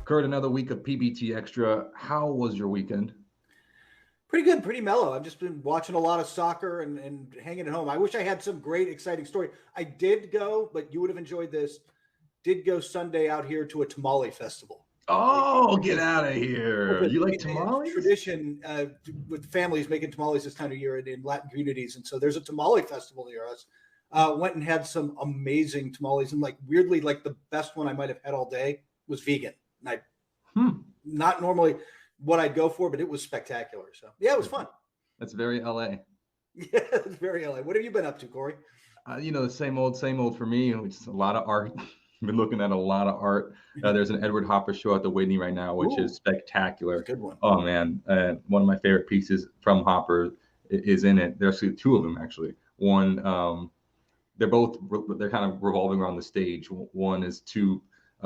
Kurt, another week of PBT Extra. How was your weekend? Pretty good, pretty mellow. I've just been watching a lot of soccer and hanging at home. I wish I had some great, exciting story. I did go, but you would have enjoyed this. Did go Sunday out here to a tamale festival. Oh, get out of It's here. You like tamales? tradition with families making tamales this time of year in Latin communities. And so there's a tamale festival near us. Went and had some amazing tamales. And like weirdly, like the best one I might have had all day was vegan. And not normally what I'd go for, but it was spectacular. So yeah, it was fun. That's very LA. Yeah, it's very LA. What have you been up to, Corey? The same old for me. It's a lot of art. I've been looking at a lot of art. There's an Edward Hopper show at the Whitney right now, which is spectacular. That's a good one. Oh man, one of my favorite pieces from Hopper is in it. There's two of them actually. One, they're kind of revolving around the stage. One is two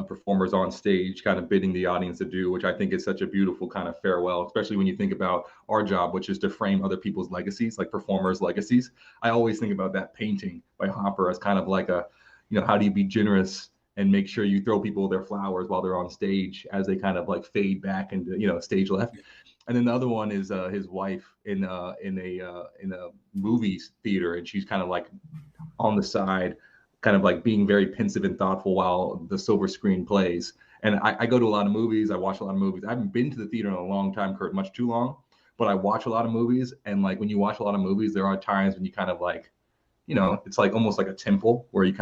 performers on stage kind of bidding the audience to do, which I think is such a beautiful kind of farewell, especially when you think about our job, which is to frame other people's legacies, like performers' legacies. I always think about that painting by Hopper as kind of like how do you be generous and make sure you throw people their flowers while they're on stage as they kind of like fade back into, stage left. And then the other one is his wife in a movie theater, and she's kind of like on the side, kind of like being very pensive and thoughtful while the silver screen plays. And I go to a lot of movies. I watch a lot of movies. I haven't been to the theater in a long time, Kurt, much too long, but I watch a lot of movies. And like when you watch a lot of movies, there are times when you kind of like, it's like almost like a temple where you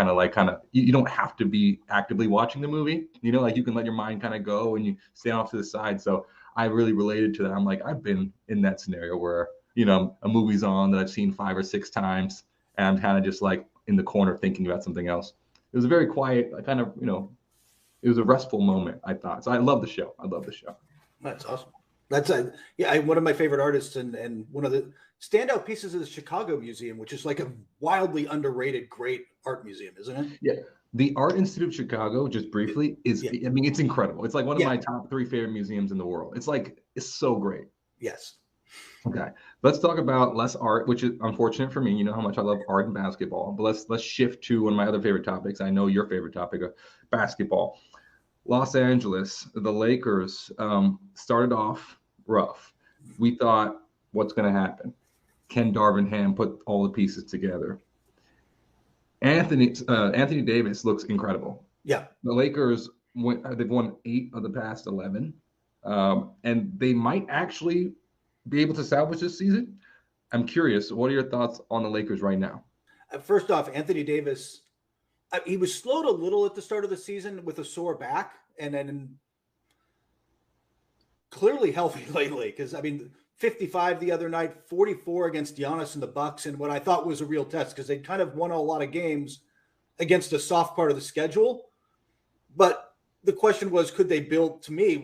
you don't have to be actively watching the movie, like you can let your mind kind of go and you stay off to the side. So I really related to that. I'm like, I've been in that scenario where, a movie's on that I've seen 5 or 6 times, and I'm kind of just like in the corner thinking about something else. It was a very quiet, it was a restful moment, I thought. So I love the show. That's awesome. That's one of my favorite artists and one of the standout pieces of the Chicago Museum, which is like a wildly underrated, great art museum, isn't it? Yeah. The Art Institute of Chicago, just briefly, it's incredible. It's like one of my top 3 favorite museums in the world. It's so great. Yes. Okay. Let's talk about less art, which is unfortunate for me. You know how much I love art and basketball. But let's shift to one of my other favorite topics. I know your favorite topic of basketball. Los Angeles, the Lakers started off rough. We thought, what's going to happen? Can Darvin Ham put all the pieces together? Anthony Davis looks incredible. Yeah. The Lakers they've won 8 of the past 11, and they might actually be able to salvage this season. I'm curious, what are your thoughts on the Lakers right now? First off, Anthony Davis, he was slowed a little at the start of the season with a sore back, and then clearly healthy lately. Because 55 the other night, 44 against Giannis and the Bucks, and what I thought was a real test because they kind of won a lot of games against a soft part of the schedule. But the question was, could they build? To me,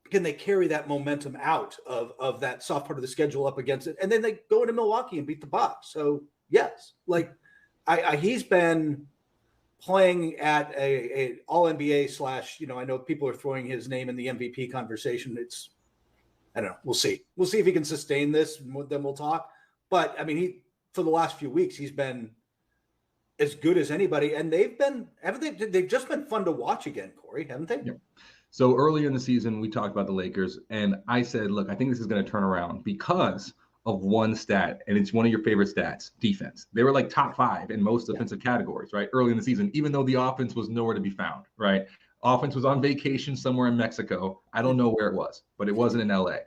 can they carry that momentum out of that soft part of the schedule up against it? And then they go into Milwaukee and beat the Bucks. So yes, he's been playing at a all NBA / I know people are throwing his name in the MVP conversation. I don't know. We'll see. We'll see if he can sustain this. Then we'll talk. But for the last few weeks, he's been as good as anybody. And they've just been fun to watch again, Corey, haven't they? Yeah. So earlier in the season, we talked about the Lakers, and I said, look, I think this is going to turn around because of one stat, and it's one of your favorite stats, defense. They were like top 5 in most defensive categories, right, early in the season, even though the offense was nowhere to be found, right? Offense was on vacation somewhere in Mexico. I don't know where it was, but it wasn't in LA.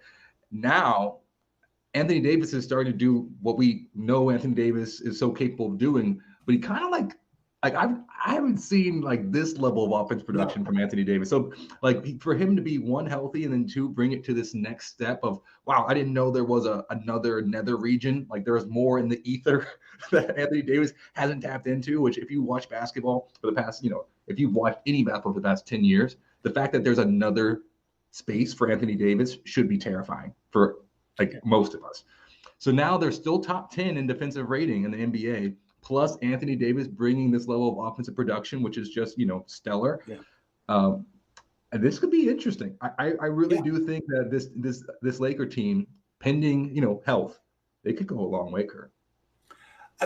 Now, Anthony Davis is starting to do what we know Anthony Davis is so capable of doing, but he kind of like I haven't seen like this level of offense production from Anthony Davis. So like for him to be 1, healthy, and then 2, bring it to this next step of, wow, I didn't know there was another nether region. Like there was more in the ether that Anthony Davis hasn't tapped into, which if you watch basketball for the past, if you've watched any basketball for the past 10 years, the fact that there's another space for Anthony Davis should be terrifying for most of us. So now they're still top 10 in defensive rating in the NBA. Plus Anthony Davis bringing this level of offensive production, which is just, stellar. Yeah. And this could be interesting. I really do think that this Laker team, pending, health, they could go a long way, Kurt.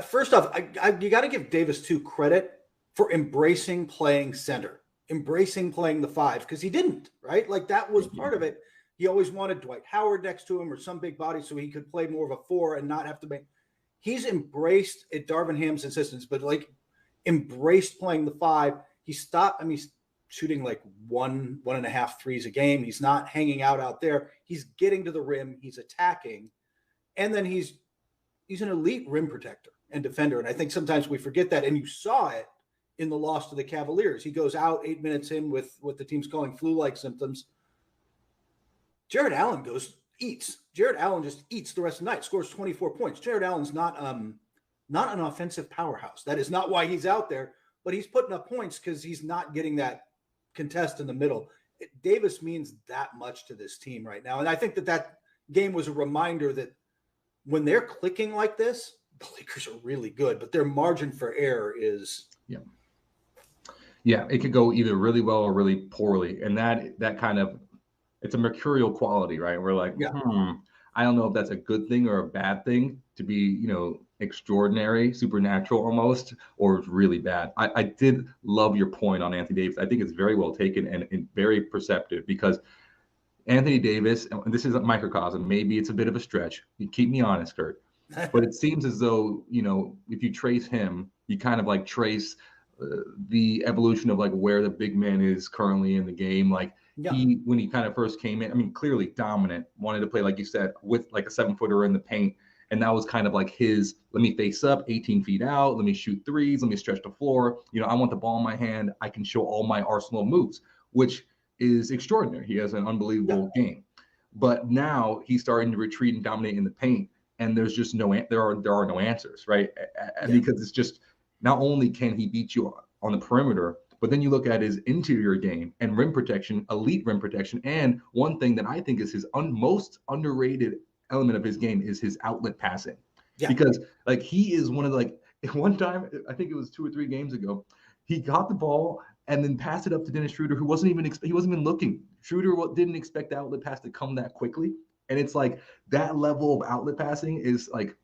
First off, you got to give Davis credit for embracing playing center. embracing playing the 5, because he didn't, right? Like that was part of it. He always wanted Dwight Howard next to him or some big body so he could play more of a 4 and not have to make. He's embraced it, Darvin Ham's insistence, but like embraced playing the 5. He stopped. I mean, he's shooting like 1.5 threes a game. He's not hanging out there. He's getting to the rim. He's attacking. And then he's an elite rim protector and defender. And I think sometimes we forget that. And you saw it in the loss to the Cavaliers. He goes out 8 minutes in with what the team's calling flu-like symptoms. Jared Allen eats. Jared Allen just eats the rest of the night, scores 24 points. Jared Allen's not an offensive powerhouse. That is not why he's out there, but he's putting up points because he's not getting that contest in the middle. Davis means that much to this team right now. And I think that game was a reminder that when they're clicking like this, the Lakers are really good, but their margin for error is. Yeah, it could go either really well or really poorly. And that kind of, it's a mercurial quality, right? We're like, I don't know if that's a good thing or a bad thing to be, extraordinary, supernatural almost, or it's really bad. I did love your point on Anthony Davis. I think it's very well taken and very perceptive, because Anthony Davis, and this is a microcosm, maybe it's a bit of a stretch. You keep me honest, Kurt. But it seems as though, if you trace him, you kind of like trace the evolution of like where the big man is currently in the game. Like when he kind of first came in, I mean, clearly dominant, wanted to play, like you said, with like a 7-footer in the paint. And that was kind of like his, let me face up 18 feet out. Let me shoot threes. Let me stretch the floor. I want the ball in my hand. I can show all my arsenal of moves, which is extraordinary. He has an unbelievable game. But now he's starting to retreat and dominate in the paint. And there's just there are no answers, right? Because it's just, not only can he beat you on the perimeter, but then you look at his interior game and rim protection, elite rim protection. And one thing that I think is his most underrated element of his game is his outlet passing. Because like he is one of one time, I think it was 2 or 3 games ago, he got the ball and then passed it up to Dennis Schroeder, who wasn't even looking. Schroeder didn't expect the outlet pass to come that quickly. And it's like that level of outlet passing is like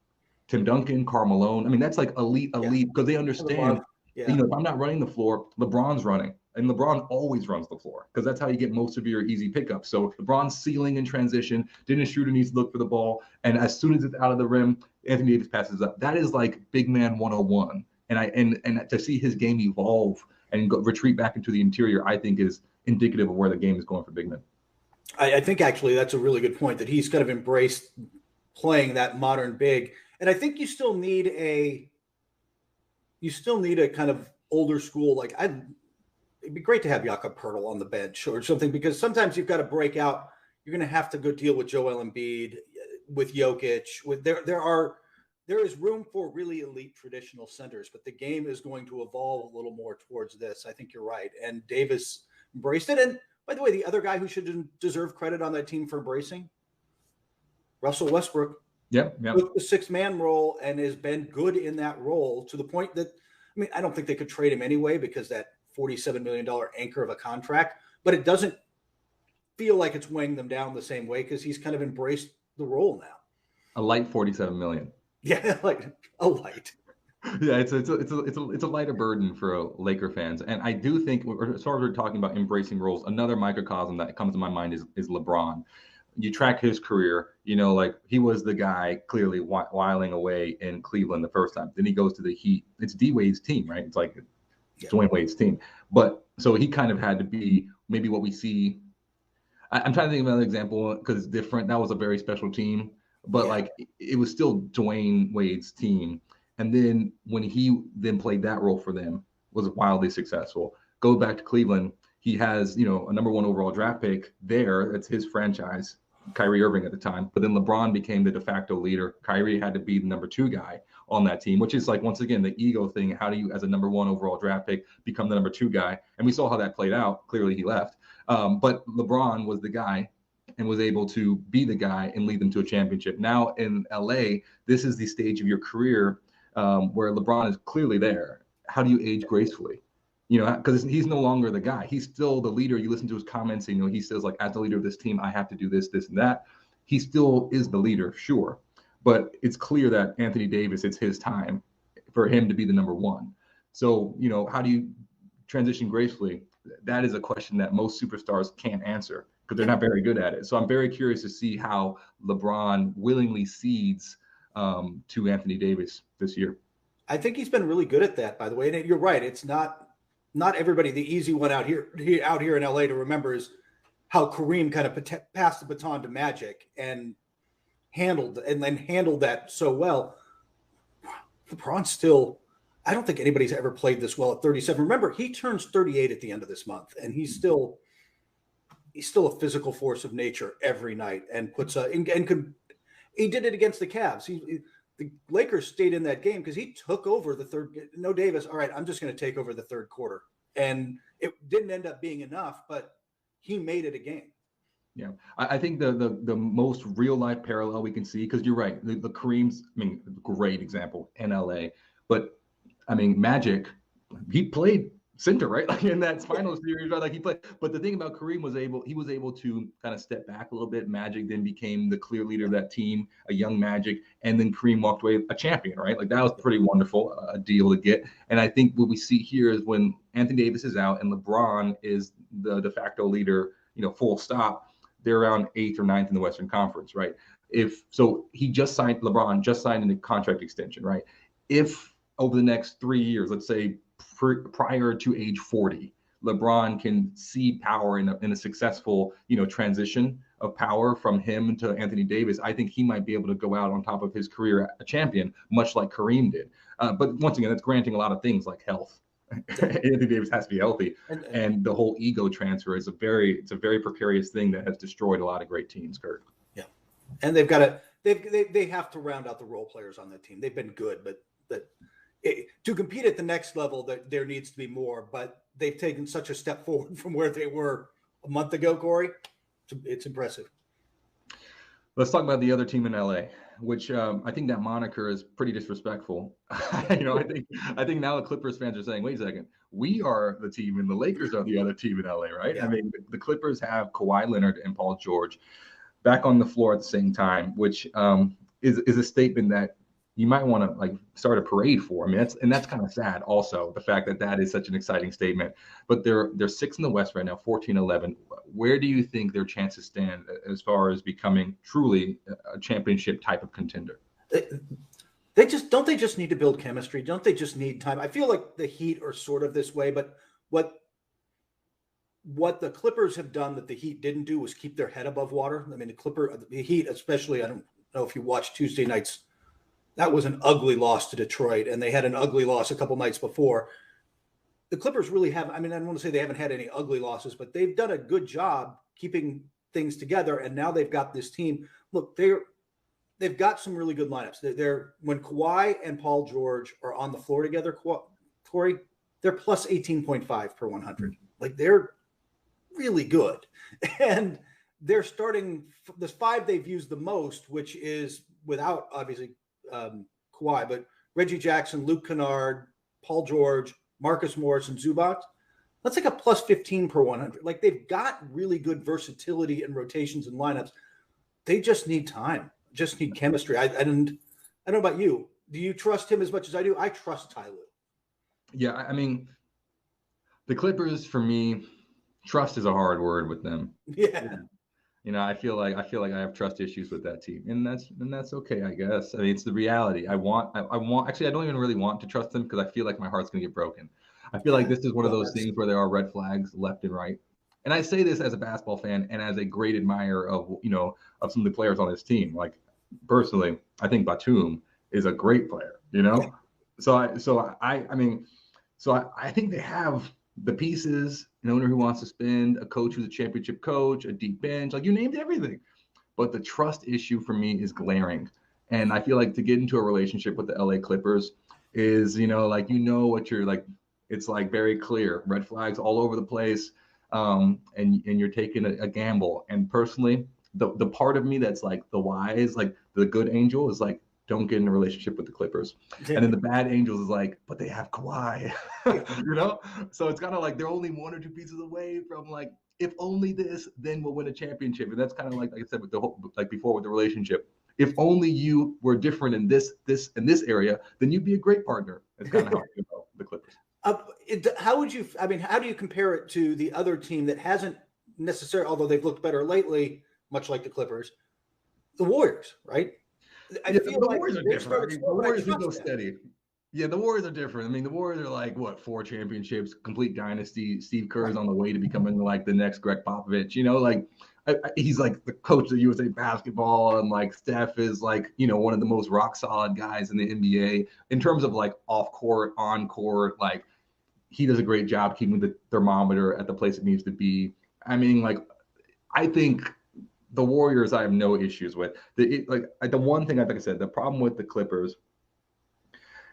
Tim Duncan, Karl Malone. I mean, that's like elite, because they understand, if I'm not running the floor, LeBron's running. And LeBron always runs the floor because that's how you get most of your easy pickups. So LeBron's ceiling in transition. Dennis Schroeder needs to look for the ball. And as soon as it's out of the rim, Anthony Davis passes up. That is like big man 101. And to see his game evolve and retreat back into the interior, I think is indicative of where the game is going for big men. I think actually that's a really good point, that he's kind of embraced playing that modern big. And I think you still need a kind of older school. Like it'd be great to have Jakob Poeltl on the bench or something, because sometimes you've got to break out. You're going to have to go deal with Joel Embiid, with Jokic. There is room for really elite traditional centers, but the game is going to evolve a little more towards this. I think you're right. And Davis embraced it. And by the way, the other guy who should deserve credit on that team for embracing, Russell Westbrook. Took the 6-man role and has been good in that role, to the point that, I mean, I don't think they could trade him anyway because that $47 million anchor of a contract, but it doesn't feel like it's weighing them down the same way because he's kind of embraced the role now. A light $47 million. Yeah, like a light. Yeah, it's a lighter burden for Laker fans. And I do think, as far as we're talking about embracing roles, another microcosm that comes to my mind is LeBron. You track his career, like he was the guy clearly whiling away in Cleveland the first time. Then he goes to the Heat. It's D Wade's team, right? It's like Dwayne Wade's team. But so he kind of had to be maybe what we see. I'm trying to think of another example because it's different. That was a very special team, but like it was still Dwayne Wade's team. And then when he then played that role for them, was wildly successful. Go back to Cleveland. He has, a number 1 overall draft pick there. That's his franchise, Kyrie Irving at the time. But then LeBron became the de facto leader. Kyrie had to be the number 2 guy on that team, which is like, once again, the ego thing. How do you, as a number 1 overall draft pick, become the number 2 guy? And we saw how that played out. Clearly he left. But LeBron was the guy and was able to be the guy and lead them to a championship. Now in LA, this is the stage of your career where LeBron is clearly there. How do you age gracefully? Because he's no longer the guy. He's still the leader. You listen to his comments, he says, like, as the leader of this team, I have to do this, this, and that. He still is the leader, sure. But it's clear that Anthony Davis, it's his time for him to be the number 1. So, how do you transition gracefully? that is a question that most superstars can't answer because they're not very good at it. So I'm very curious to see how LeBron willingly cedes to Anthony Davis this year. I think he's been really good at that, by the way. And you're right. It's not everybody. The easy one out here in LA to remember is how Kareem kind of passed the baton to Magic and handled that so well. LeBron still, I don't think anybody's ever played this well at 37. Remember, he turns 38 at the end of this month, and he's still a physical force of nature every night, and he did it against the Cavs. The Lakers stayed in that game because he took over the third. No Davis. All right, I'm just going to take over the third quarter, and it didn't end up being enough, but he made it a game. Yeah, I think the most real life parallel we can see, because you're right, the Kareem's, I mean, great example in LA, but I mean, Magic, he played center, right? Like in that final series, right? Like he played. But the thing about Kareem he was able to kind of step back a little bit. Magic then became the clear leader of that team, a young Magic, and then Kareem walked away a champion, right? Like that was pretty wonderful, a deal to get. And I think what we see here is when Anthony Davis is out and LeBron is the de facto leader, full stop, they're around 8th or 9th in the Western Conference, right? LeBron just signed a contract extension, right? If over the next 3 years, let's say prior to age 40, LeBron can see power in a successful, transition of power from him to Anthony Davis, I think he might be able to go out on top of his career a champion, much like Kareem did. But once again, that's granting a lot of things like health. Anthony Davis has to be healthy, and the whole ego transfer is a very precarious thing that has destroyed a lot of great teams, Kurt. Yeah, and they have to round out the role players on that team. They've been good, but to compete at the next level, there needs to be more. But they've taken such a step forward from where they were a month ago, Corey. It's impressive. Let's talk about the other team in LA, which I think that moniker is pretty disrespectful. I think now the Clippers fans are saying, wait a second, we are the team and the Lakers are the other team in LA, right? Yeah. I mean, the Clippers have Kawhi Leonard and Paul George back on the floor at the same time, which is a statement that you might want to start a parade for. I mean, that's kind of sad also, the fact that is such an exciting statement. But they're 6th in the West right now, 14-11. Where do you think their chances stand as far as becoming truly a championship type of contender? They just need to build chemistry. Don't they just need time? I feel like the Heat are sort of this way, but what the Clippers have done that the Heat didn't do was keep their head above water. I mean, the Heat especially, I don't know if you watched Tuesday night's, that was an ugly loss to Detroit, and they had an ugly loss a couple nights before. The Clippers really have, I mean, I don't want to say they haven't had any ugly losses, but they've done a good job keeping things together, and now they've got this team. Look, they've got some really good lineups. When Kawhi and Paul George are on the floor together, Corey, they're plus 18.5 per 100. Like, they're really good. And they're starting the 5 they've used the most, which is without, obviously, Kawhi, but Reggie Jackson, Luke Kennard, Paul George, Marcus Morris, and Zubac. That's like a plus 15 per 100. Like, they've got really good versatility and rotations and lineups. They just need time, just need chemistry. I don't know about you. Do you trust him as much as I do? I trust Ty Lue. Yeah, I mean, the Clippers, for me, trust is a hard word with them. Yeah. I feel like I have trust issues with that team, and that's okay, I guess. I mean, it's the reality. I don't even really want to trust them because I feel like my heart's gonna get broken. I feel like this is one of those things where there are red flags left and right. And I say this as a basketball fan and as a great admirer of some of the players on this team. Like, personally, I think Batum is a great player. So I think they have the pieces, an owner who wants to spend, a coach who's a championship coach, a deep bench, like you named everything. But the trust issue for me is glaring. And I feel like to get into a relationship with the LA Clippers is, what you're like, it's like very clear, red flags all over the place. And you're taking a gamble. And personally, the part of me that's like the wise, like the good angel is like, don't get in a relationship with the Clippers. And then the bad angels is like, but they have Kawhi, So it's kind of like they're only 1 or 2 pieces away from like, if only this, then we'll win a championship. And that's kind of like I said with the whole, like before with the relationship. If only you were different in this area, then you'd be a great partner. It's kind of how I feel about the Clippers. how would you? I mean, how do you compare it to the other team that hasn't necessarily, although they've looked better lately, much like the Clippers, the Warriors, right? I feel the like Warriors are they different. started I mean, slow, the but I Warriors can go trust them. steady. Yeah, the Warriors are different. I mean, the Warriors are like what, 4 championships, complete dynasty. Steve Kerr's Right. on the way to becoming like the next Greg Popovich. Like he's like the coach of USA basketball, and like Steph is like one of the most rock solid guys in the NBA in terms of like off court, on court. Like he does a great job keeping the thermometer at the place it needs to be. I mean, like I think the Warriors, I have no issues with. The one thing, like I said, the problem with the Clippers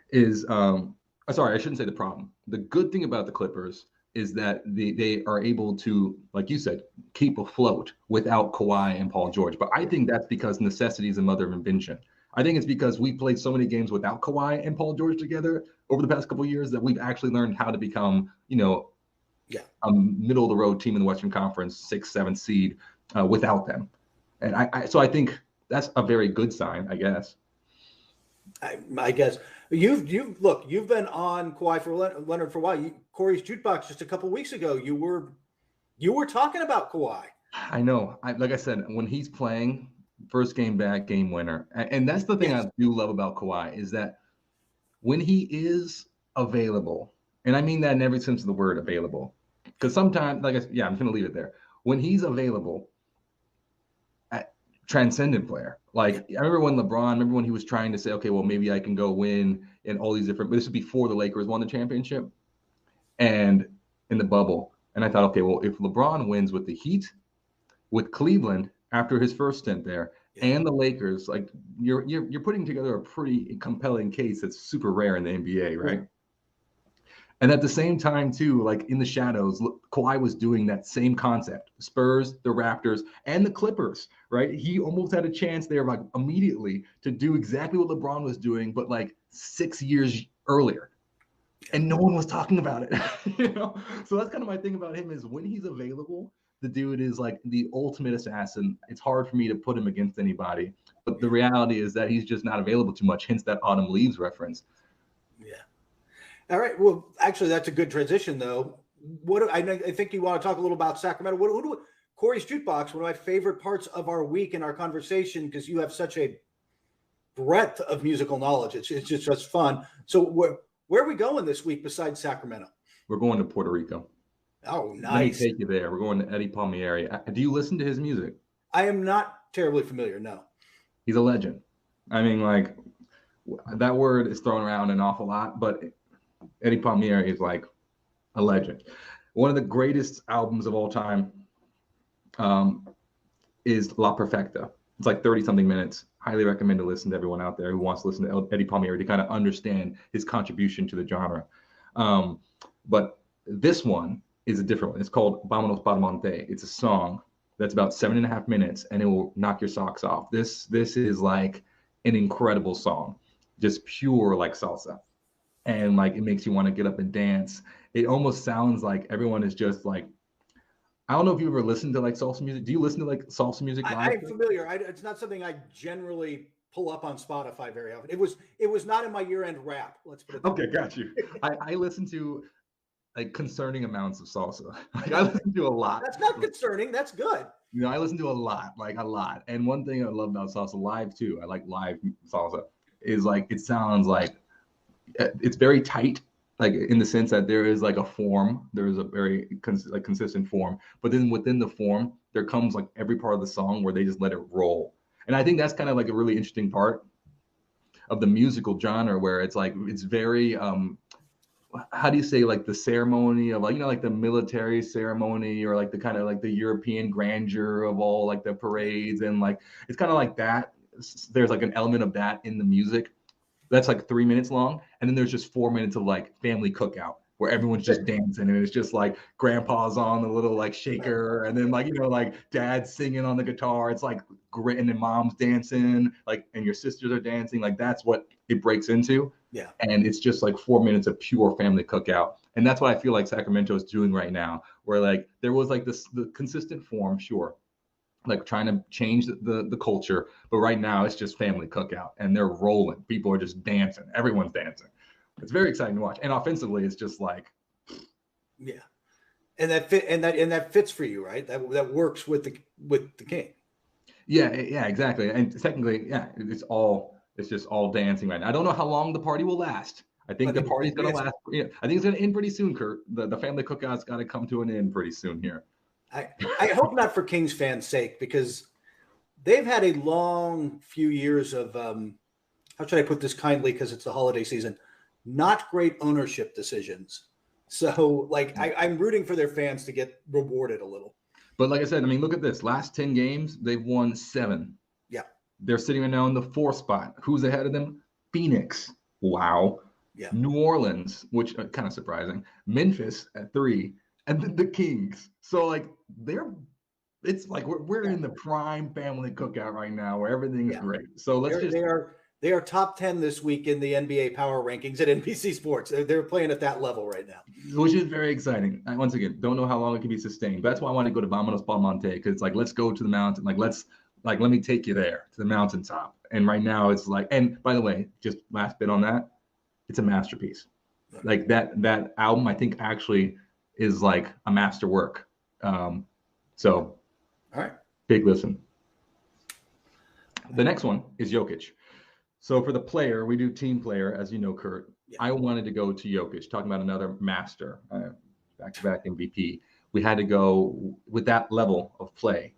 is sorry, I shouldn't say the problem. The good thing about the Clippers is that they are able to, like you said, keep afloat without Kawhi and Paul George. But I think that's because necessity is the mother of invention. I think it's because we played so many games without Kawhi and Paul George together over the past couple of years that we've actually learned how to become, a middle of the road team in the Western Conference, 6th, 7th seed without them. And so I think that's a very good sign, I guess. I guess you've been on Kawhi for Leonard for a while. Corey's Jukebox just a couple of weeks ago. You were talking about Kawhi. I know. Like I said, when he's playing, first game back, game winner, and that's the thing I do love about Kawhi is that when he is available, and I mean that in every sense of the word, available, because sometimes, I'm going to leave it there. When he's available, transcendent player. Like I remember when he was trying to say, okay, well maybe I can go win and all these different, but this was before the Lakers won the championship and in the bubble. And I thought, okay, well if LeBron wins with the Heat, with Cleveland after his first stint there, and the Lakers, like you're putting together a pretty compelling case that's super rare in the NBA, right? Yeah. And at the same time, too, like in the shadows, Kawhi was doing that same concept. Spurs, the Raptors, and the Clippers, right? He almost had a chance there, like immediately, to do exactly what LeBron was doing, but like 6 years earlier. And no one was talking about it. So that's kind of my thing about him is when he's available, the dude is like the ultimate assassin. It's hard for me to put him against anybody. But the reality is that he's just not available too much, hence that Autumn Leaves reference. Yeah. All right. Well, actually, that's a good transition, though. I think you want to talk a little about Sacramento. Corey's Jukebox, one of my favorite parts of our week and our conversation, because you have such a breadth of musical knowledge. It's just fun. So where are we going this week besides Sacramento? We're going to Puerto Rico. Oh, nice. Let me take you there. We're going to Eddie Palmieri. Do you listen to his music? I am not terribly familiar, no. He's a legend. I mean, like, that word is thrown around an awful lot, but Eddie Palmieri is like a legend. One of the greatest albums of all time is La Perfecta. It's like 30-something minutes. Highly recommend to listen to everyone out there who wants to listen to Eddie Palmieri to kind of understand his contribution to the genre. But this one is a different one. It's called Vámonos para Monte. It's a song that's about 7.5 minutes, and it will knock your socks off. This is like an incredible song, just pure like salsa. And like it makes you want to get up and dance. It almost sounds like everyone is just like, I don't know if you ever listened to like salsa music. Do you listen to like salsa music live? I'm familiar. It's not something I generally pull up on Spotify very often. It was not in my year-end wrap. Let's put it that way. Okay, got you. I listen to like concerning amounts of salsa. Like I listen to a lot. That's not concerning. That's good. I listen to a lot. And one thing I love about salsa live too, I like live salsa, is like it sounds like it's very tight, like in the sense that there is like a form, there is a very consistent form, but then within the form there comes like every part of the song where they just let it roll. And I think that's kind of like a really interesting part of the musical genre, where it's like it's very how do you say, like the ceremony of like like the military ceremony, or like the kind of like the European grandeur of all like the parades, and like it's kind of like that. There's like an element of that in the music that's like 3 minutes long, and then there's just 4 minutes of like family cookout where everyone's just dancing, and it's just like grandpa's on the little like shaker, and then like like dad's singing on the guitar. It's like great, and then mom's dancing, like, and your sisters are dancing. Like that's what it breaks into. Yeah. And it's just like 4 minutes of pure family cookout, and that's what I feel like Sacramento is doing right now, where like there was like the consistent form, sure, like trying to change the culture, but right now it's just family cookout, and they're rolling. People are just dancing. Everyone's dancing. It's very exciting to watch. And offensively, it's just like Yeah. And that fits for you, right? That works with the king. Yeah, exactly. And technically, yeah, it's just all dancing right now. I don't know how long the party will last. I think the party's gonna last. Yeah, I think it's gonna end pretty soon, Kurt. The family cookout's got to come to an end pretty soon here. I hope not for Kings fans' sake, because they've had a long few years of how should I put this kindly, because it's the holiday season, not great ownership decisions. So like I'm rooting for their fans to get rewarded a little. But like I said, I mean, look at this. Last 10 games, they've won 7. Yeah. They're sitting right now in the 4th spot. Who's ahead of them? Phoenix. Wow. Yeah. New Orleans, which kind of surprising. Memphis at 3, and then the Kings. So like it's like we're in the prime family cookout right now where everything's great. So they are top 10 this week in the NBA power rankings at NBC Sports. They're playing at that level right now, which is very exciting. I, once again, don't know how long it can be sustained. But that's why I want to go to Vamonos Palmonte, because it's like, let's go to the mountain. Let me take you there to the mountaintop. And right now it's like, and by the way, just last bit on that, it's a masterpiece. Like that album, I think actually is like a masterwork. So, all right, big listen. The next one is Jokic. So for the player, we do team player, as you know, Kurt. Yeah. I wanted to go to Jokic, talking about another master, back-to-back MVP. We had to go with that level of play.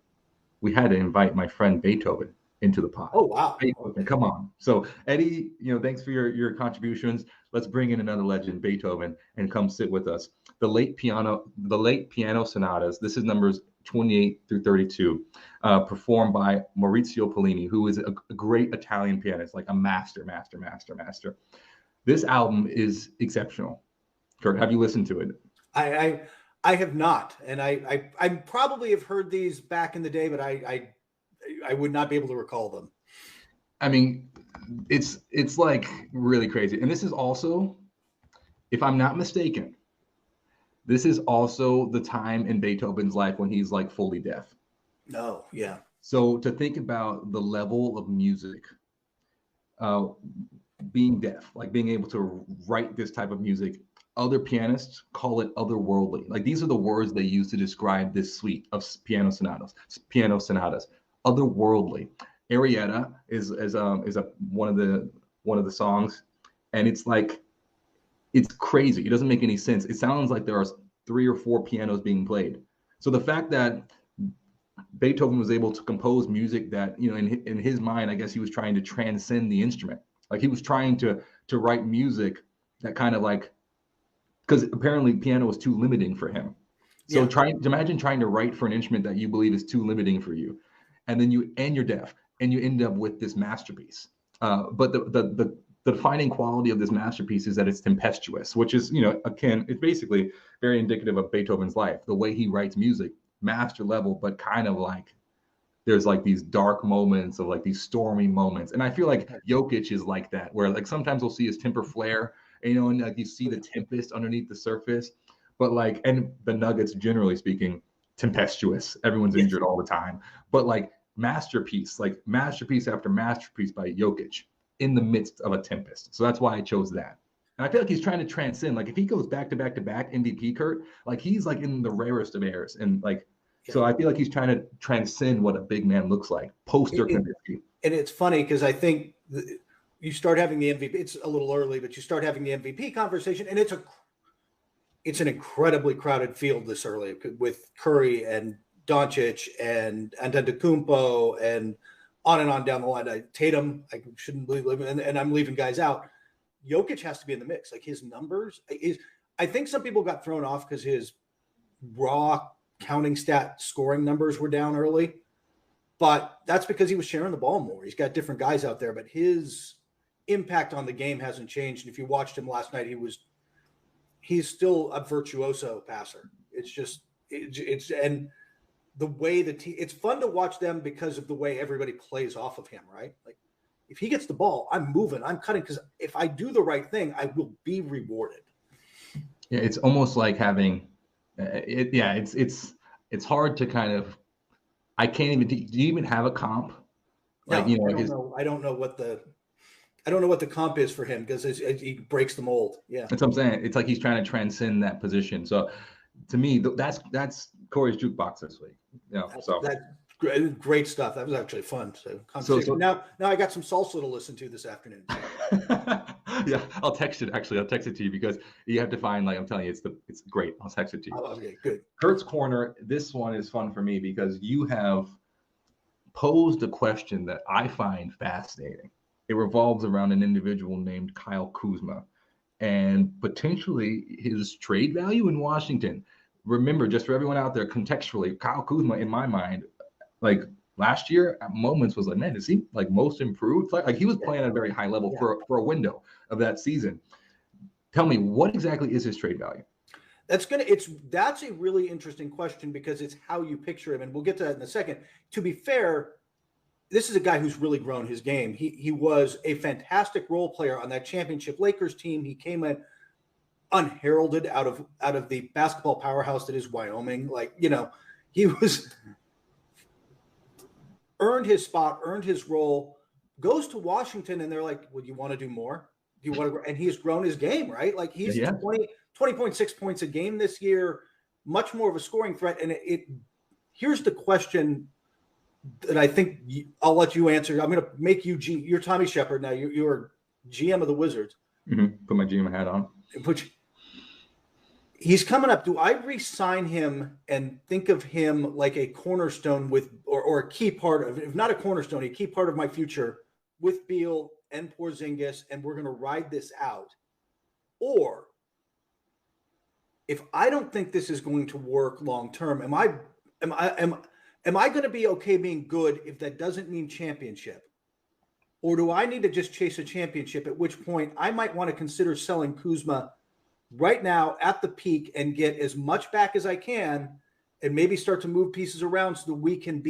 We had to invite my friend Beethoven into the pod. Oh, wow. Beethoven, come on. So Eddie, thanks for your contributions. Let's bring in another legend, Beethoven, and come sit with us. The late piano sonatas. This is numbers 28 through 32, performed by Maurizio Pollini, who is a great Italian pianist, like a master. This album is exceptional. Kurt, have you listened to it? I have not, and I probably have heard these back in the day, but I would not be able to recall them. I mean, it's like really crazy, and this is also, if I'm not mistaken, this is also the time in Beethoven's life when he's like fully deaf. No, yeah. So to think about the level of music, being deaf, like being able to write this type of music, other pianists call it otherworldly. Like these are the words they use to describe this suite of piano sonatas. Otherworldly. Arietta is one of the songs, and it's like, it's crazy. It doesn't make any sense. It sounds like there are 3 or 4 pianos being played. So the fact that Beethoven was able to compose music that, in his mind, I guess he was trying to transcend the instrument. Like he was trying to write music that kind of like, because apparently piano was too limiting for him. So imagine trying to write for an instrument that you believe is too limiting for you. And then you're deaf, and you end up with this masterpiece. But the defining quality of this masterpiece is that it's tempestuous, which is, it's basically very indicative of Beethoven's life. The way he writes music, master level, but kind of like there's like these dark moments of like these stormy moments. And I feel like Jokic is like that, where like sometimes we'll see his temper flare, and like you see the tempest underneath the surface. But like, and the Nuggets, generally speaking, tempestuous. Everyone's injured all the time. But like masterpiece after masterpiece by Jokic in the midst of a tempest. So that's why I chose that. And I feel like he's trying to transcend. Like if he goes back to back to back MVP, Kurt, like he's like in the rarest of airs. And like, so I feel like he's trying to transcend what a big man looks like poster MVP. And it's funny because I think you start having the MVP. It's a little early, but you start having the MVP conversation, and it's an incredibly crowded field this early with Curry and Doncic and Antetokounmpo and on down the line. Tatum, I shouldn't leave, and I'm leaving guys out. Jokic has to be in the mix. Like his numbers I think some people got thrown off because his raw counting stat scoring numbers were down early, but that's because he was sharing the ball more. He's got different guys out there, but his impact on the game hasn't changed. And if you watched him last night, he's still a virtuoso passer. It's and the way it's fun to watch them because of the way everybody plays off of him, right? Like if he gets the ball, I'm moving, I'm cutting, because if I do the right thing, I will be rewarded. Yeah, it's almost like having it's hard to kind of, I can't even, do you even have a comp? Like, I don't know what the comp is for him because he breaks the mold. Yeah. That's what I'm saying. It's like he's trying to transcend that position. So to me, that's Corey's jukebox this week. That's great stuff. That was actually fun. So now I got some salsa to listen to this afternoon. Yeah, I'll text it. Actually, I'll text it to you because you have to find, like I'm telling you, it's great. I'll text it to you. Oh, okay, good. Kurt's Corner. This one is fun for me because you have posed a question that I find fascinating. It revolves around an individual named Kyle Kuzma and potentially his trade value in Washington. Remember, just for everyone out there, contextually, Kyle Kuzma, in my mind, like last year at moments was like, man, is he like most improved? Like he was playing at a very high level for a window of that season. Tell me, what exactly is his trade value? That's a really interesting question because it's how you picture him, and we'll get to that in a second. To be fair, this is a guy who's really grown his game. He was a fantastic role player on that championship Lakers team. He came in unheralded out of the basketball powerhouse that is Wyoming. He was earned his spot, earned his role, goes to Washington, and they're like, "Would you want to do more? Do you want to?" And he's grown his game, right? Like he's 20.6 points a game this year, much more of a scoring threat. And here's the question that I think I'll let you answer. I'm going to make you you're Tommy Shepard now. You're GM of the Wizards. Mm-hmm. Put my GM hat on. He's coming up. Do I re-sign him and think of him like a cornerstone or a key part of, if not a cornerstone, a key part of my future with Beal and Porzingis, and we're going to ride this out? Or if I don't think this is going to work long term, am I going to be okay being good if that doesn't mean championship? Or do I need to just chase a championship, at which point I might want to consider selling Kuzma right now at the peak and get as much back as I can and maybe start to move pieces around so that we can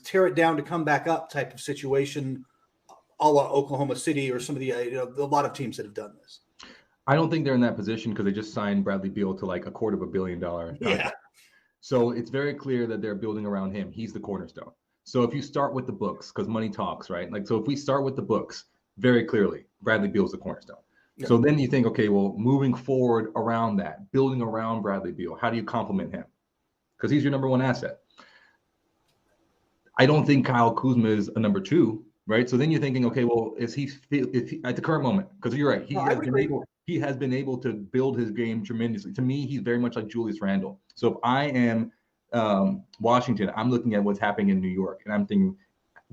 tear it down to come back up type of situation, a la Oklahoma City or some of the, a lot of teams that have done this. I don't think they're in that position because they just signed Bradley Beal to like $250 million contract. Yeah. So it's very clear that they're building around him. He's the cornerstone. So if you start with the books, because money talks, right? Like, so if we start with the books, very clearly, Bradley Beal's the cornerstone. Yeah. So then you think, okay, well, moving forward around that, building around Bradley Beal, how do you complement him? Because he's your number one asset. I don't think Kyle Kuzma is a number two, right? So then you're thinking, okay, well, is he at the current moment? Because you're right, he has been able to build his game tremendously. To me, he's very much like Julius Randle. So if I am Washington, I'm looking at what's happening in New York, and I'm thinking,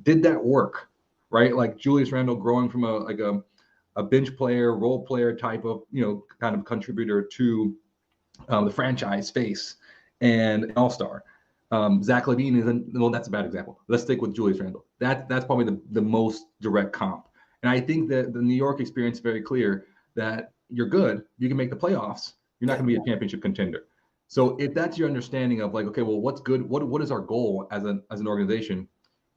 did that work, right? Like Julius Randle growing from a bench player, role player type of, kind of contributor to the franchise face and an all-star. Zach LaVine that's a bad example. Let's stick with Julius Randle. That's probably the most direct comp. And I think that the New York experience is very clear that you're good, you can make the playoffs, you're not going to be a championship contender. So if that's your understanding of like, okay, well, what's good? What is our goal as an organization?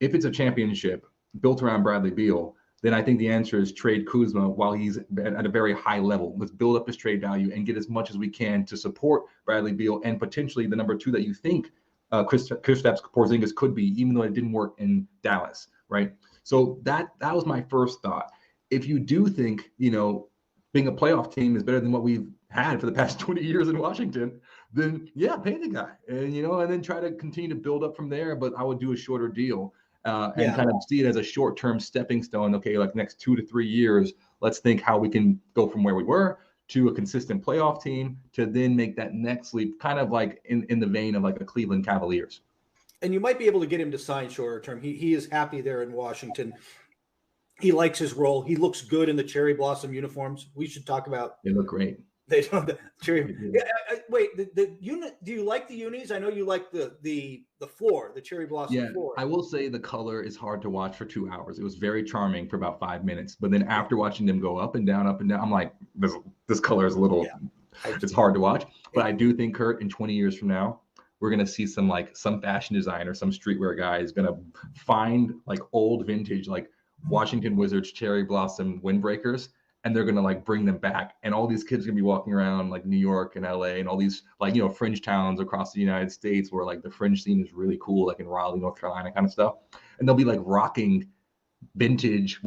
If it's a championship built around Bradley Beal, then I think the answer is trade Kuzma while he's at a very high level. Let's build up his trade value and get as much as we can to support Bradley Beal and potentially the number two that you think Kristaps Porzingis could be, even though it didn't work in Dallas, right? So that was my first thought. If you do think, being a playoff team is better than what we've had for the past 20 years in Washington, then yeah, pay the guy, and then try to continue to build up from there. But I would do a shorter deal and kind of see it as a short-term stepping stone. Okay, like next 2 to 3 years, let's think how we can go from where we were to a consistent playoff team to then make that next leap, kind of like in the vein of like the Cleveland Cavaliers. And you might be able to get him to sign shorter term. He is happy there in Washington. He likes his role. He looks good in the cherry blossom uniforms. We should talk about. They look great. They don't. The cherry. Yeah, wait. The unit. Do you like the unis? I know you like the floor, the cherry blossom floor. I will say the color is hard to watch for 2 hours. It was very charming for about 5 minutes, but then after watching them go up and down, I'm like, this color is a little. Yeah. It's hard to watch. But I do think, Kurt, in 20 years from now, we're gonna see some fashion designer, some streetwear guy is gonna find like old vintage Washington Wizards cherry blossom windbreakers, and they're gonna bring them back, and all these kids are gonna be walking around like New York and LA and all these fringe towns across the United States where the fringe scene is really cool, like in Raleigh, North Carolina kind of stuff, and they'll be rocking vintage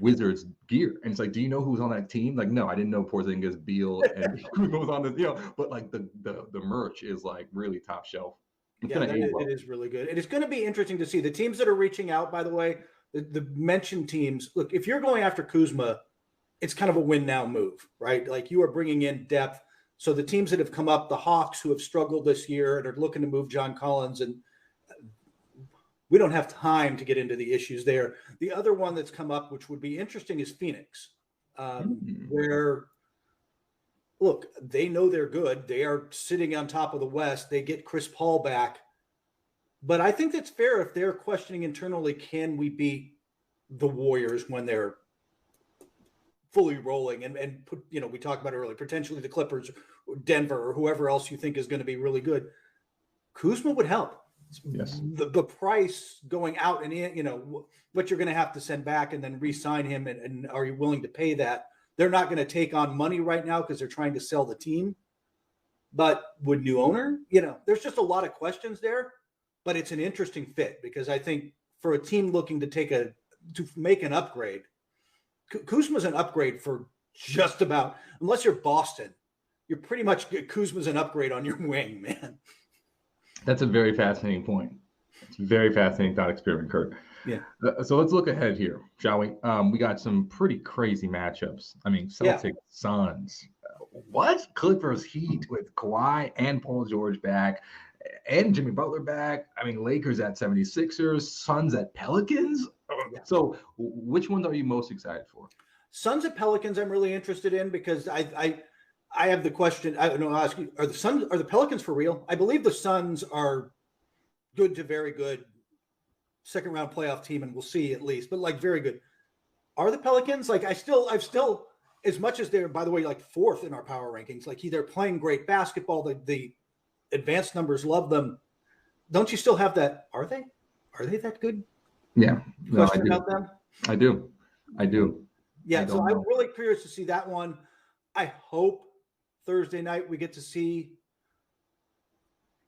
Wizards gear. And it's like, do you know who's on that team? Like, no, I didn't know Porzingis, Beal, and Kuzma was on this, but like the merch is like really top shelf. It is really good. And it's going to be interesting to see the teams that are reaching out, by the way, the mentioned teams. Look, if you're going after Kuzma, it's kind of a win now move, right? Like you are bringing in depth. So the teams that have come up, the Hawks who have struggled this year and are looking to move John Collins, and we don't have time to get into the issues there. The other one that's come up, which would be interesting, is Phoenix, where, look, they know they're good. They are sitting on top of the West. They get Chris Paul back. But I think that's fair if they're questioning internally, can we beat the Warriors when they're fully rolling and put, we talked about it earlier, potentially the Clippers, or Denver, or whoever else you think is going to be really good. Kuzma would help. Yes. The price going out and in, what you're going to have to send back and then re-sign him, and are you willing to pay that? They're not going to take on money right now because they're trying to sell the team. But would new owner, there's just a lot of questions there. But it's an interesting fit because I think for a team looking to make an upgrade, Kuzma's an upgrade for just about, unless you're Boston, you're pretty much Kuzma's an upgrade on your wing, man. That's a very fascinating point. It's a very fascinating thought experiment, Kurt. Yeah. So let's look ahead here, shall we? We got some pretty crazy matchups. I mean, Celtics, Suns. What? Clippers, Heat with Kawhi and Paul George back and Jimmy Butler back. I mean, Lakers at 76ers, Suns at Pelicans. Yeah. So which ones are you most excited for? Suns at Pelicans I'm really interested in because I have the question. I'll ask you, are the Pelicans for real? I believe the Suns are good to very good second round playoff team, and we'll see at least, but like very good. Are the Pelicans like I've still as much as they're, by the way, like fourth in our power rankings, like they're playing great basketball. The advanced numbers love them. Don't you still have that? Are they that good? Yeah. No, question about them? I do. Yeah. So I'm really curious to see that one. I hope Thursday night we get to see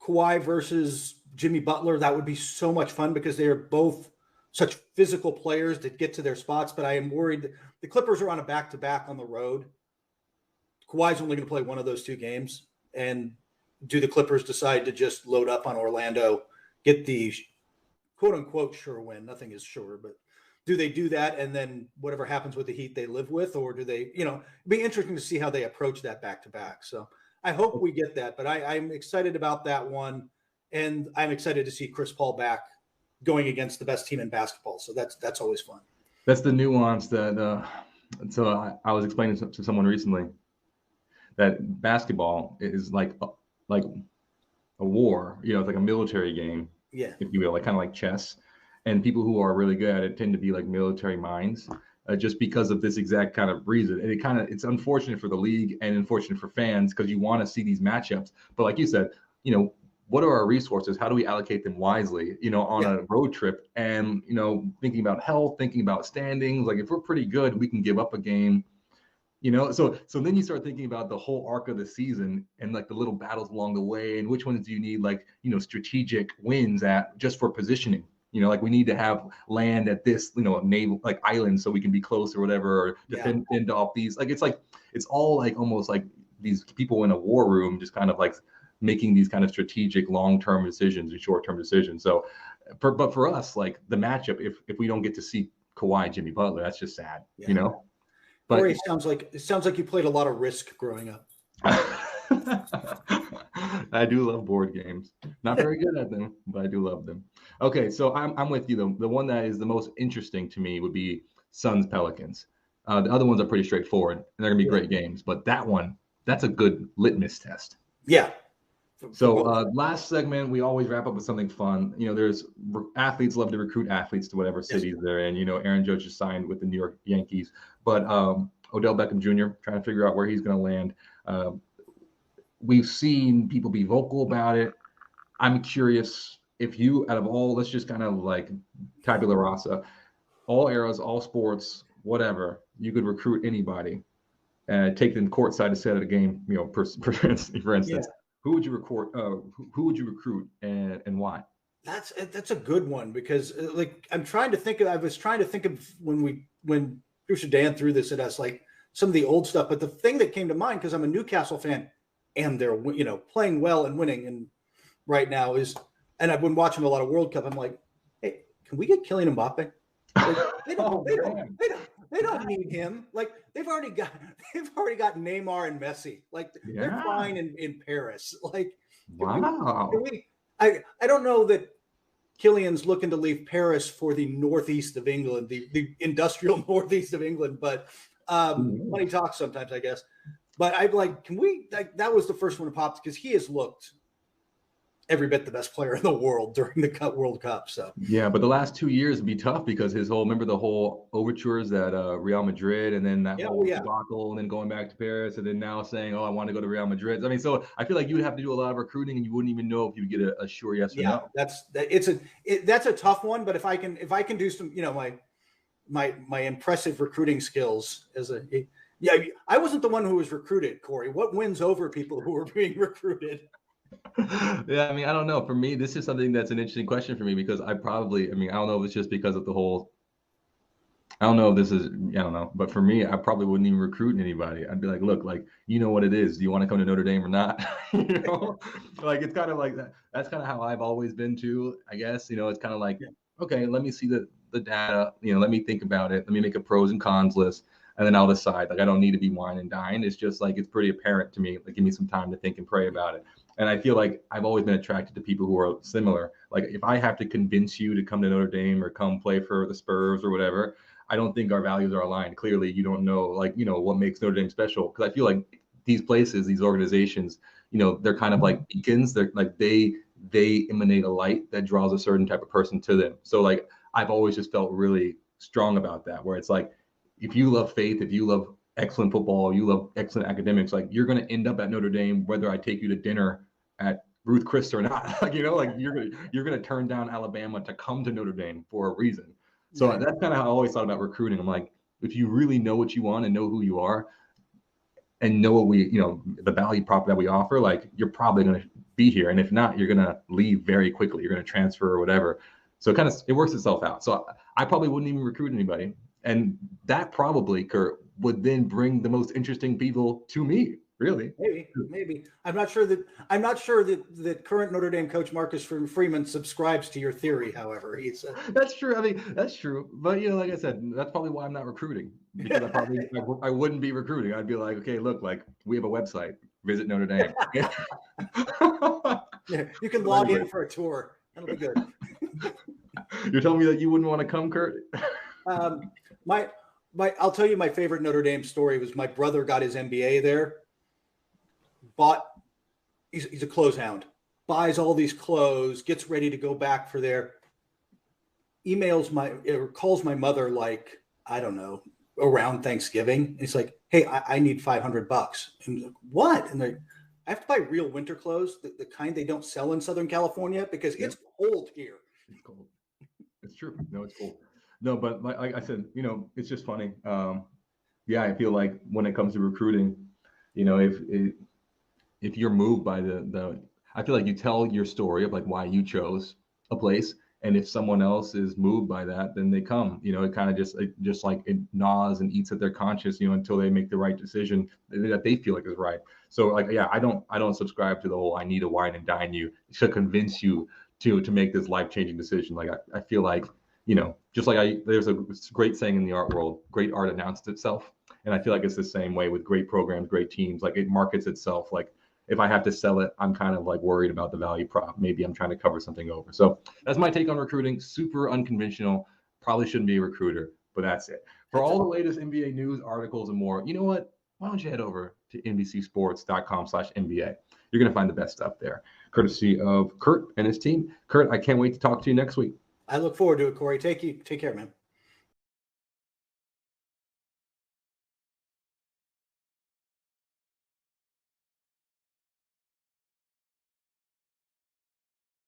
Kawhi versus Jimmy Butler. That would be so much fun because they are both such physical players that get to their spots. But I am worried the Clippers are on a back-to-back on the road. Kawhi's only going to play one of those two games. And do the Clippers decide to just load up on Orlando, get the quote-unquote sure win? Nothing is sure, but do they do that and then whatever happens with the Heat they live with? Or do they, it'd be interesting to see how they approach that back-to-back. So I hope we get that, but I'm excited about that one. And I'm excited to see Chris Paul back going against the best team in basketball. So that's always fun. That's the nuance that so I was explaining to someone recently that basketball is like a war, it's like a military game, if you will, like kind of like chess. And people who are really good at it tend to be like military minds, just because of this exact kind of reason. And it's unfortunate for the league and unfortunate for fans because you want to see these matchups. But like you said, what are our resources? How do we allocate them wisely, on a road trip? And, thinking about health, thinking about standings, like if we're pretty good, we can give up a game, So then you start thinking about the whole arc of the season and like the little battles along the way and which ones do you need, like, strategic wins at just for positioning. Like we need to have land at this, naval like island so we can be close or whatever, or defend off these. Like it's all like almost like these people in a war room just kind of like making these kind of strategic long-term decisions and short-term decisions. So, but for us, like the matchup, if we don't get to see Kawhi, Jimmy Butler, that's just sad, But Corey, it sounds like you played a lot of Risk growing up. I do love board games. Not very good at them, but I do love them. Okay, so I'm with you though. The one that is the most interesting to me would be Suns Pelicans. The other ones are pretty straightforward, and they're gonna be great games. But that's a good litmus test. Yeah. So last segment, we always wrap up with something fun. There's athletes love to recruit athletes to whatever cities they're in. Aaron Judge just signed with the New York Yankees, but Odell Beckham Jr. trying to figure out where he's going to land. We've seen people be vocal about it. I'm curious if you, out of all, let's just kind of like tabula rasa, all eras, all sports, whatever, you could recruit anybody and take them courtside to set at a game, for instance. Yeah. Who would you recruit and why? That's a good one because like I was trying to think of when Bruce Dan threw this at us, like some of the old stuff. But the thing that came to mind, because I'm a Newcastle fan and they're playing well and winning and right now and I've been watching a lot of World Cup. I'm like, hey, can we get Kylian Mbappe? Like, they don't need him. Like they've already got Neymar and Messi. Like they're fine in Paris. Like wow. I don't know that Kylian's looking to leave Paris for the northeast of England, the industrial northeast of England, but money talks sometimes, I guess. But I'd like, can we? That was the first one to pop because he has looked every bit the best player in the world during the World Cup. So yeah, but the last 2 years would be tough because remember the whole overtures at Real Madrid, and then that whole debacle, and then going back to Paris, and then now saying, "Oh, I want to go to Real Madrid." I mean, so I feel like you would have to do a lot of recruiting, and you wouldn't even know if you would get a sure yes or no. That's a tough one. But if I can do some, my impressive recruiting skills I wasn't the one who was recruited, Corey. What wins over people who were being recruited? Yeah, I mean, I don't know. For me, this is something that's an interesting question for me because I don't know if it's just because of the whole, I don't know if this is, I don't know. But for me, I probably wouldn't even recruit anybody. I'd be like, look, like, you know what it is. Do you want to come to Notre Dame or not? Like, it's kind of like that. That's kind of how I've always been too, I guess. It's kind of like, okay, let me see the data. Let me think about it. Let me make a pros and cons list. And then I'll decide. Like, I don't need to be wine and dine. It's just like, it's pretty apparent to me. Like, give me some time to think and pray about it. And I feel like I've always been attracted to people who are similar. Like if I have to convince you to come to Notre Dame or come play for the Spurs or whatever, I don't think our values are aligned. Clearly, you don't know, what makes Notre Dame special. Because I feel like these places, these organizations, they're kind of like beacons. They're like they emanate a light that draws a certain type of person to them. So like I've always just felt really strong about that, where it's like, if you love faith, if you love excellent football, you love excellent academics, like you're going to end up at Notre Dame, whether I take you to dinner at Ruth Chris or not. Like, you're going to turn down Alabama to come to Notre Dame for a reason. So that's kind of how I always thought about recruiting. I'm like, if you really know what you want and know who you are and know what the value prop that we offer, like you're probably going to be here. And if not, you're going to leave very quickly. You're going to transfer or whatever. So it works itself out. So I probably wouldn't even recruit anybody. And that probably, Kurt, would then bring the most interesting people to me. Really? Maybe. I'm not sure that current Notre Dame coach Marcus Freeman subscribes to your theory. However, he's that's true. I mean, that's true. But like I said, that's probably why I'm not recruiting, because I wouldn't be recruiting. I'd be like, okay, look, like we have a website. Visit Notre Dame. Yeah, you can log in for a tour. That'll be good. You're telling me that you wouldn't want to come, Kurt? I'll tell you my favorite Notre Dame story was my brother got his MBA there. He's a clothes hound, buys all these clothes, gets ready to go back for their calls my mother, like, I don't know, around Thanksgiving. And he's like, hey, I need $500. And like, what? And I have to buy real winter clothes, the kind they don't sell in Southern California because it's cold here. It's cold. It's true. No, it's cold. No, but like I said, it's just funny. I feel like when it comes to recruiting, if you're moved by I feel like you tell your story of like why you chose a place, and if someone else is moved by that, then they come. It kind of just like it gnaws and eats at their conscience, until they make the right decision that they feel like is right. So like, I don't subscribe to the whole I need to wine and dine you to convince you to make this life-changing decision. Like I feel like, just like there's a great saying in the art world, great art announced itself. And I feel like it's the same way with great programs, great teams. Like it markets itself. Like if I have to sell it, I'm kind of like worried about the value prop. Maybe I'm trying to cover something over. So that's my take on recruiting. Super unconventional. Probably shouldn't be a recruiter, but that's it. For all the latest NBA news, articles, and more, you know what? Why don't you head over to NBCsports.com/NBA? You're going to find the best stuff there, courtesy of Kurt and his team. Kurt, I can't wait to talk to you next week. I look forward to it, Corey. Take care, man.